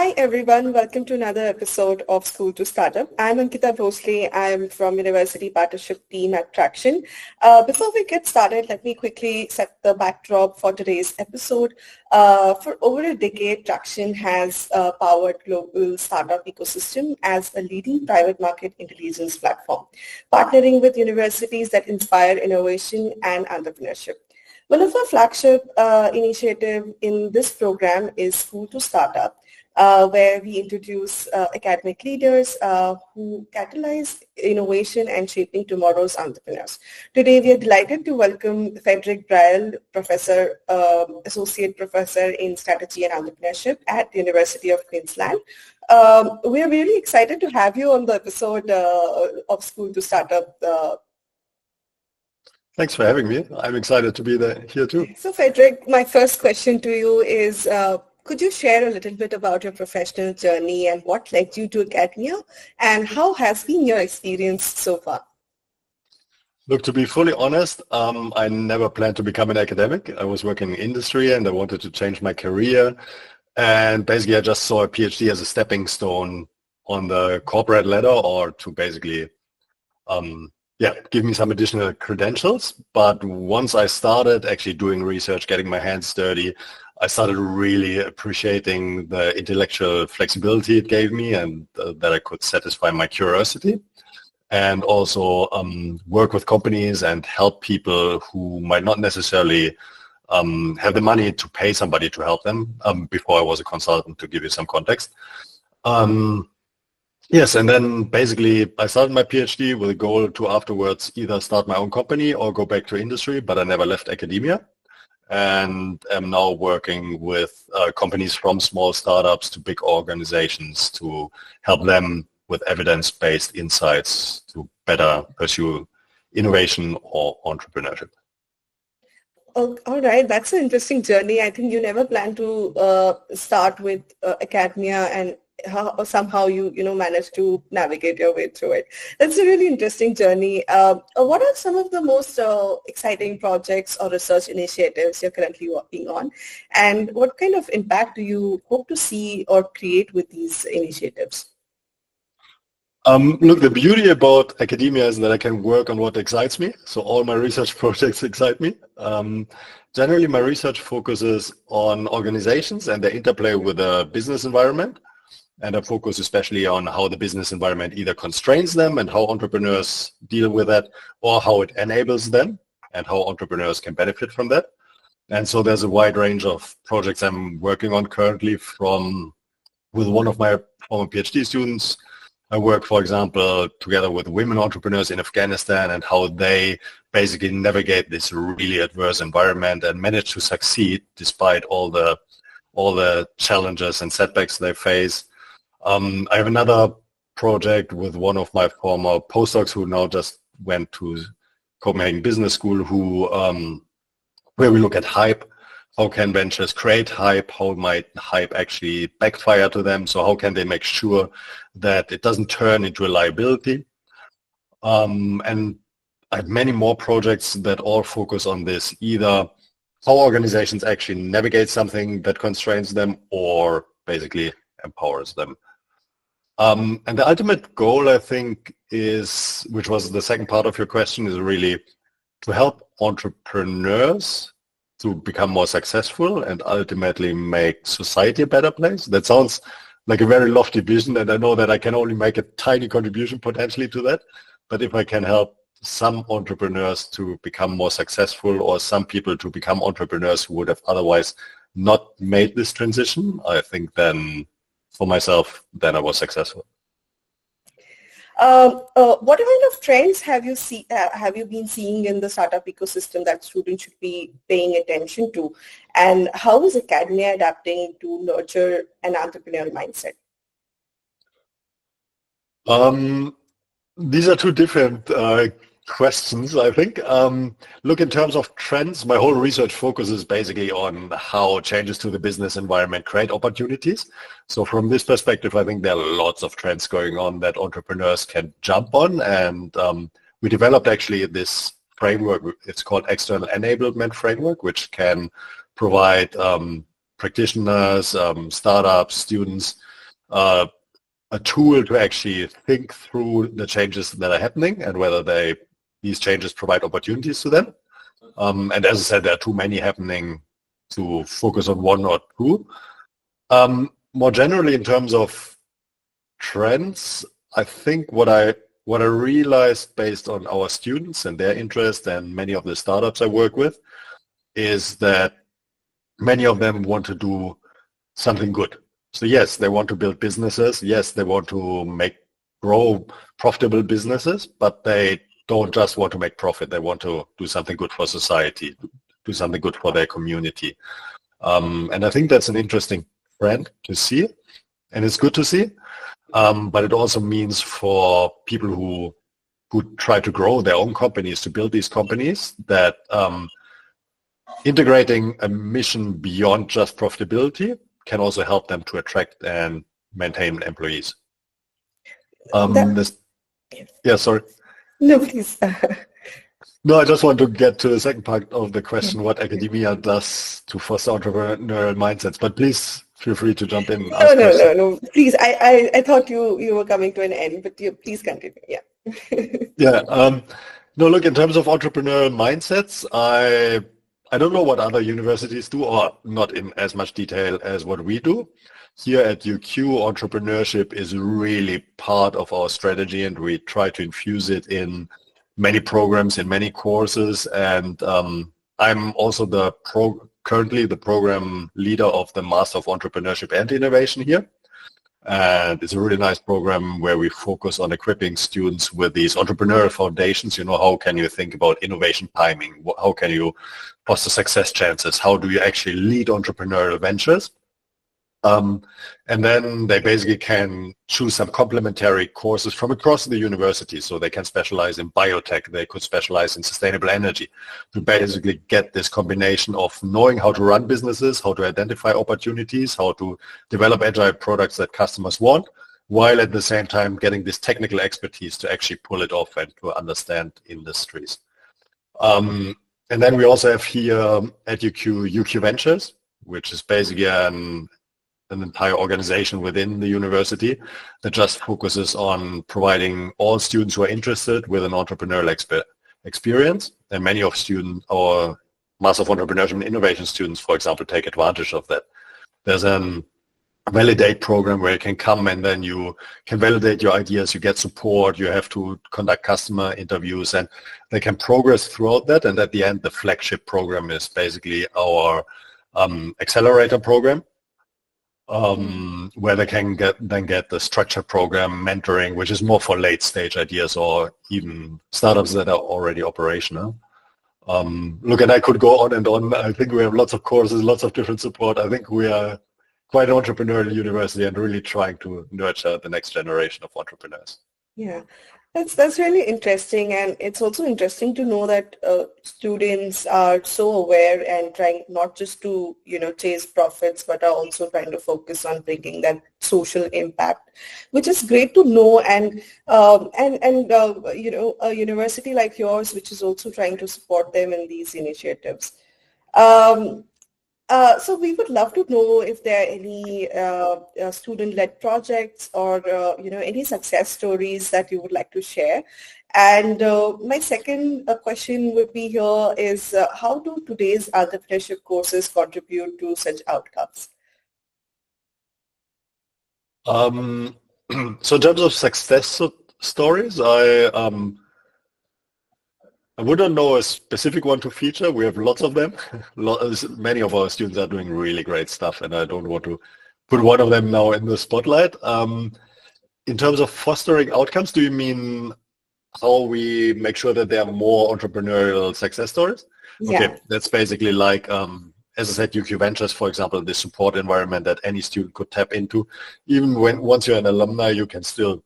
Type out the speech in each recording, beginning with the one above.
Hi everyone, welcome to another episode of School to Startup. I'm Ankita Bhosle. I'm from University Partnership Team at Tracxn. Before we get started, let me quickly set the backdrop for today's episode. For over a decade, Tracxn has powered global startup ecosystem as a leading private market intelligence platform, partnering with universities that inspire innovation and entrepreneurship. One of our flagship initiative in this program is School to Startup, where we introduce academic leaders who catalyze innovation and shaping tomorrow's entrepreneurs. Today, we are delighted to welcome Frederik Briel, Associate Professor in Strategy and Entrepreneurship at the University of Queensland. We are really excited to have you on the episode of School to Startup. Thanks for having me. I'm excited to be here too. So Frederik, my first question to you is, could you share a little bit about your professional journey and what led you to academia, and how has been your experience so far? Look, to be fully honest, I never planned to become an academic. I was working in industry and I wanted to change my career. And basically I just saw a PhD as a stepping stone on the corporate ladder, or to basically give me some additional credentials. But once I started actually doing research, getting my hands dirty, I started really appreciating the intellectual flexibility it gave me, and that I could satisfy my curiosity, and also work with companies and help people who might not necessarily have the money to pay somebody to help them. Before I was a consultant, to give you some context. Yes, and then basically I started my PhD with a goal to afterwards either start my own company or go back to industry, but I never left academia, and am now working with companies from small startups to big organizations to help them with evidence-based insights to better pursue innovation or entrepreneurship. Oh, all right, that's an interesting journey. I think you never planned to start with academia, and somehow you managed to navigate your way through it. That's a really interesting journey. What are some of the most exciting projects or research initiatives you're currently working on, and what kind of impact do you hope to see or create with these initiatives? Look, the beauty about academia is that I can work on what excites me. So all my research projects excite me. Generally, my research focuses on organizations and their interplay with the business environment. And I focus especially on how the business environment either constrains them and how entrepreneurs deal with that, or how it enables them and how entrepreneurs can benefit from that. And so there's a wide range of projects I'm working on currently. With one of my former PhD students, I work, for example, together with women entrepreneurs in Afghanistan, and how they basically navigate this really adverse environment and manage to succeed despite all the challenges and setbacks they face. I have another project with one of my former postdocs who now just went to Copenhagen Business School, where we look at hype. How can ventures create hype? How might hype actually backfire to them? So how can they make sure that it doesn't turn into a liability? And I have many more projects that all focus on this, either how organizations actually navigate something that constrains them or basically empowers them. And the ultimate goal, I think, is, which was the second part of your question, is really to help entrepreneurs to become more successful and ultimately make society a better place. That sounds like a very lofty vision, and I know that I can only make a tiny contribution potentially to that. But if I can help some entrepreneurs to become more successful, or some people to become entrepreneurs who would have otherwise not made this transition, I think then for myself, then I was successful. What kind of trends have you been seeing in the startup ecosystem that students should be paying attention to, and how is academia adapting to nurture an entrepreneurial mindset? These are two different questions, I think. Look, in terms of trends, my whole research focuses basically on how changes to the business environment create opportunities. So from this perspective, I think there are lots of trends going on that entrepreneurs can jump on. And we developed actually this framework. It's called External Enablement Framework, which can provide practitioners, startups, students a tool to actually think through the changes that are happening and whether these changes provide opportunities to them. And as I said, there are too many happening to focus on one or two. More generally, in terms of trends, I think what I realized based on our students and their interest and many of the startups I work with is that many of them want to do something good. So yes, they want to build businesses. Yes, they want to grow profitable businesses, but they don't just want to make profit. They want to do something good for society, do something good for their community. And I think that's an interesting trend to see, and it's good to see. But it also means for people who try to grow their own companies, to build these companies, that integrating a mission beyond just profitability can also help them to attract and maintain employees. Yeah, sorry. No, please. No, I just want to get to the second part of the question, what academia does to foster entrepreneurial mindsets. But please feel free to jump in and ask questions. No. Please, I thought you were coming to an end, but please continue. Yeah. Yeah. No, look, in terms of entrepreneurial mindsets, I don't know what other universities do, or not in as much detail as what we do. Here at UQ, entrepreneurship is really part of our strategy, and we try to infuse it in many programs, in many courses. And I'm also currently the program leader of the Master of Entrepreneurship and Innovation here. And it's a really nice program where we focus on equipping students with these entrepreneurial foundations. How can you think about innovation timing? How can you foster success chances? How do you actually lead entrepreneurial ventures? And then they basically can choose some complementary courses from across the university. So they can specialize in biotech. They could specialize in sustainable energy to basically get this combination of knowing how to run businesses, how to identify opportunities, how to develop agile products that customers want, while at the same time getting this technical expertise to actually pull it off and to understand industries. And then we also have here at UQ Ventures, which is basically an entire organization within the university that just focuses on providing all students who are interested with an entrepreneurial experience. And many of our Master of Entrepreneurship and Innovation students, for example, take advantage of that. There's a validate program where you can come and then you can validate your ideas, you get support, you have to conduct customer interviews, and they can progress throughout that. And at the end, the flagship program is basically our accelerator program, where they can get the structured program mentoring, which is more for late stage ideas or even startups that are already operational. Look, and I could go on and on. I think we have lots of courses, lots of different support. I think we are quite an entrepreneurial university and really trying to nurture the next generation of entrepreneurs. Yeah, that's really interesting, and it's also interesting to know that students are so aware and trying not just to chase profits, but are also trying to focus on bringing that social impact, which is great to know. And a university like yours, which is also trying to support them in these initiatives. So we would love to know if there are any student-led projects or any success stories that you would like to share. And my second question would be here is how do today's entrepreneurship courses contribute to such outcomes? So in terms of success stories, I wouldn't know a specific one to feature. We have lots of them. Many of our students are doing really great stuff, and I don't want to put one of them now in the spotlight. In terms of fostering outcomes, do you mean how we make sure that there are more entrepreneurial success stories? Yeah. Okay, that's basically like, as I said, UQ Ventures, for example, the support environment that any student could tap into. Even once you're an alumni, you can still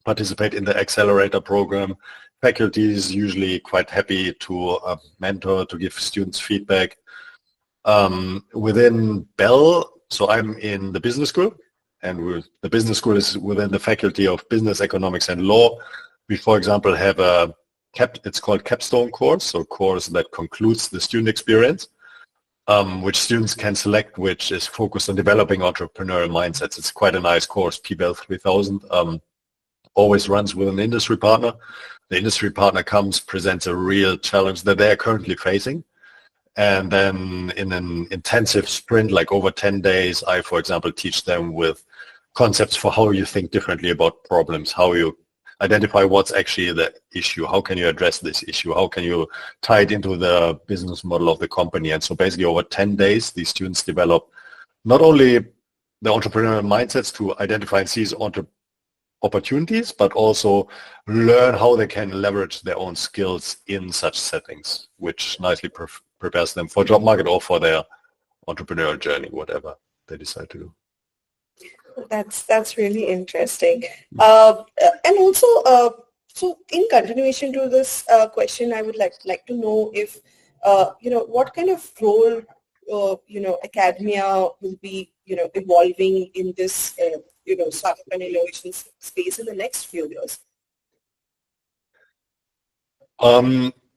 participate in the accelerator program. Faculty is usually quite happy to mentor, to give students feedback. Within Bell, so I'm in the business school, and the business school is within the Faculty of Business, Economics and Law. We, for example, have it's called capstone course, so a course that concludes the student experience. which students can select, which is focused on developing entrepreneurial mindsets. It's quite a nice course. PBL 3000 always runs with an industry partner. The industry partner comes, presents a real challenge that they are currently facing. And then in an intensive sprint, like over 10 days, I, for example, teach them with concepts for how you think differently about problems, how you identify what's actually the issue, how can you address this issue, how can you tie it into the business model of the company. And so basically over 10 days, these students develop not only the entrepreneurial mindsets to identify and seize opportunities, but also learn how they can leverage their own skills in such settings, which nicely prepares them for job market or for their entrepreneurial journey, whatever they decide to do. That's really interesting. And also, so in continuation to this question, I would like to know if what kind of role academia will be evolving in this startup and innovation space in the next few years.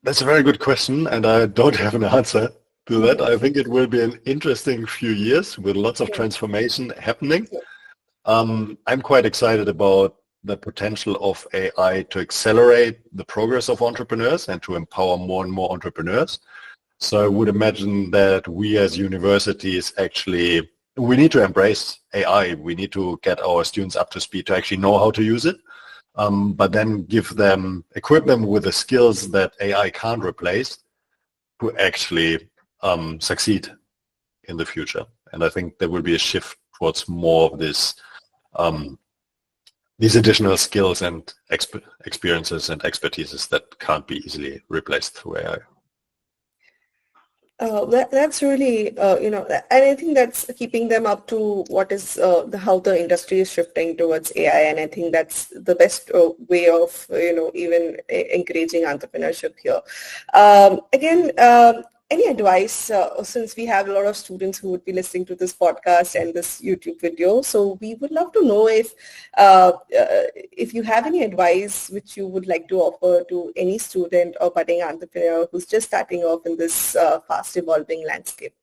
That's a very good question, and I don't have an answer to that. I think it will be an interesting few years with lots of transformation happening. I'm quite excited about the potential of AI to accelerate the progress of entrepreneurs and to empower more and more entrepreneurs. So I would imagine that we as universities actually, we need to embrace AI. We need to get our students up to speed to actually know how to use it, but then equip them with the skills that AI can't replace to actually succeed in the future. And I think there will be a shift towards more of this, these additional skills and experiences and expertises that can't be easily replaced through AI. That's really, and I think that's keeping them up to what is how the industry is shifting towards AI, and I think that's the best way of, even encouraging entrepreneurship here. Again, any advice, since we have a lot of students who would be listening to this podcast and this YouTube video, so we would love to know if you have any advice which you would like to offer to any student or budding entrepreneur who's just starting off in this fast evolving landscape.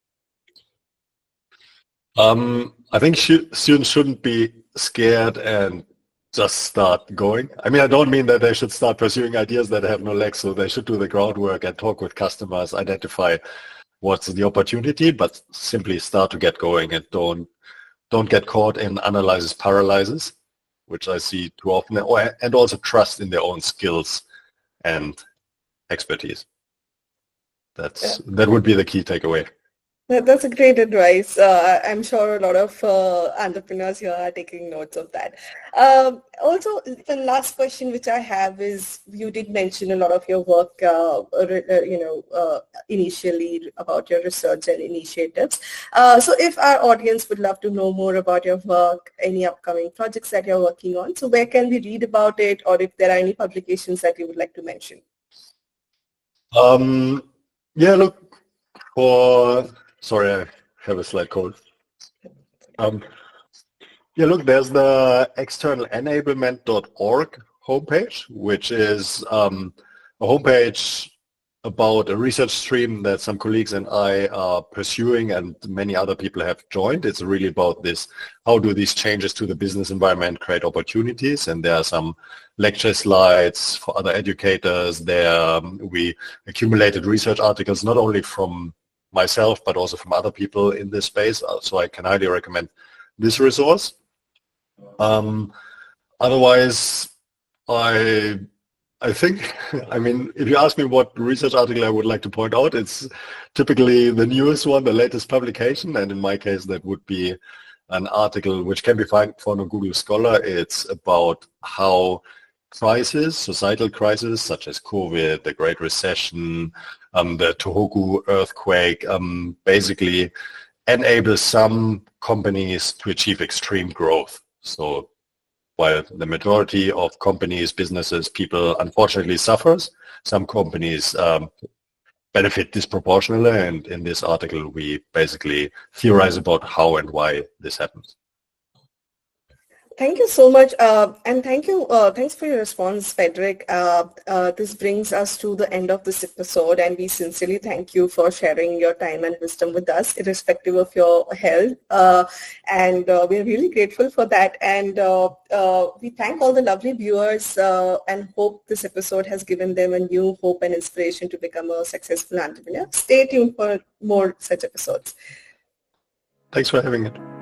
I think students shouldn't be scared and just start going. I mean, I don't mean that they should start pursuing ideas that have no legs, so they should do the groundwork and talk with customers, identify what's the opportunity, but simply start to get going and don't get caught in analysis paralysis, which I see too often, and also trust in their own skills and expertise. That would be the key takeaway. That's a great advice. I'm sure a lot of entrepreneurs here are taking notes of that. Also, the last question which I have is, you did mention a lot of your work, initially about your research and initiatives. So if our audience would love to know more about your work, any upcoming projects that you're working on, so where can we read about it, or if there are any publications that you would like to mention? Yeah, look, sorry, I have a slight cold. Yeah, look, there's the external enablement.org homepage, which is a homepage about a research stream that some colleagues and I are pursuing and many other people have joined. It's really about this, how do these changes to the business environment create opportunities? And there are some lecture slides for other educators. There we accumulated research articles, not only from myself, but also from other people in this space. So I can highly recommend this resource. Otherwise, I think, I mean, if you ask me what research article I would like to point out, it's typically the newest one, the latest publication. And in my case, that would be an article which can be found on Google Scholar. It's about how societal crises such as COVID, the Great Recession, the Tohoku earthquake, basically enable some companies to achieve extreme growth. So while the majority of companies, businesses, people unfortunately suffers, some companies benefit disproportionately, and in this article we basically theorize about how and why this happens. Thank you so much, and thanks for your response, Frederick. This brings us to the end of this episode, and we sincerely thank you for sharing your time and wisdom with us, irrespective of your health. And we're really grateful for that. And we thank all the lovely viewers and hope this episode has given them a new hope and inspiration to become a successful entrepreneur. Stay tuned for more such episodes. Thanks for having it.